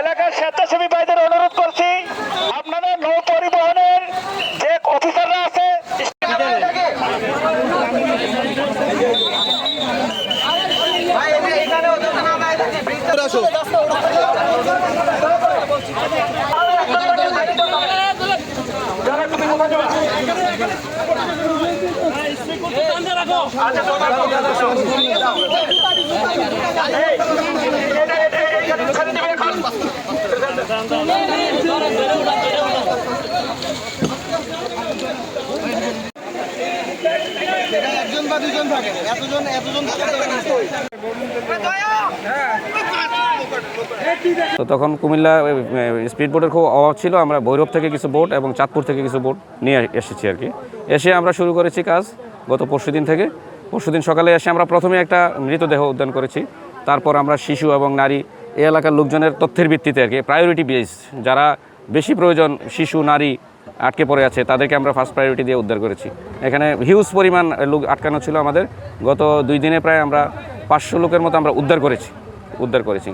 এলাকার স্বেচ্ছাসেবী ভাইদের অনুরোধ করছি, আপনারা নৌ পরিবহনের যে অফিসাররা আছে একজন বা দুজন থাকে, এতজন তো তখন কুমিল্লা স্পিড বোটের খুব অভাব ছিল। আমরা ভৈরব থেকে কিছু বোট এবং চাঁদপুর থেকে কিছু বোট নিয়ে এসেছি আর কি। এসে আমরা শুরু করেছি কাজ গত পরশুদিন থেকে। পরশুদিন সকালে এসে আমরা প্রথমে একটা মৃতদেহ উদ্ধার করেছি। তারপর আমরা শিশু এবং নারী এই এলাকার লোকজনের তথ্যের ভিত্তিতে আর কি প্রায়োরিটি বেস, যারা বেশি প্রয়োজন শিশু নারী আটকে পড়ে আছে তাদেরকে আমরা ফার্স্ট প্রায়োরিটি দিয়ে উদ্ধার করেছি। এখানে হিউজ পরিমাণ লোক আটকানো ছিল আমাদের। গত 2 দিনে প্রায় আমরা 500 লোকের মতো আমরা উদ্ধার করেছি।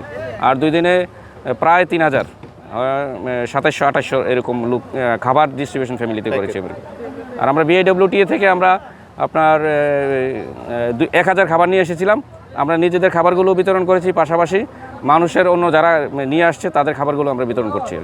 আর 2 দিনে প্রায় 3000 2700-2800 এরকম লোক খাবার ডিস্ট্রিবিউশন ফ্যামিলিতে করেছি। আর আমরা বিআইডব্লিউটিএ থেকে আমরা আপনার 1000 খাবার নিয়ে এসেছিলাম। আমরা নিজেদের খাবারগুলো বিতরণ করেছি, পাশাপাশি মানুষের অন্য যারা নিয়ে আসছে তাদের খাবারগুলো আমরা বিতরণ করছি।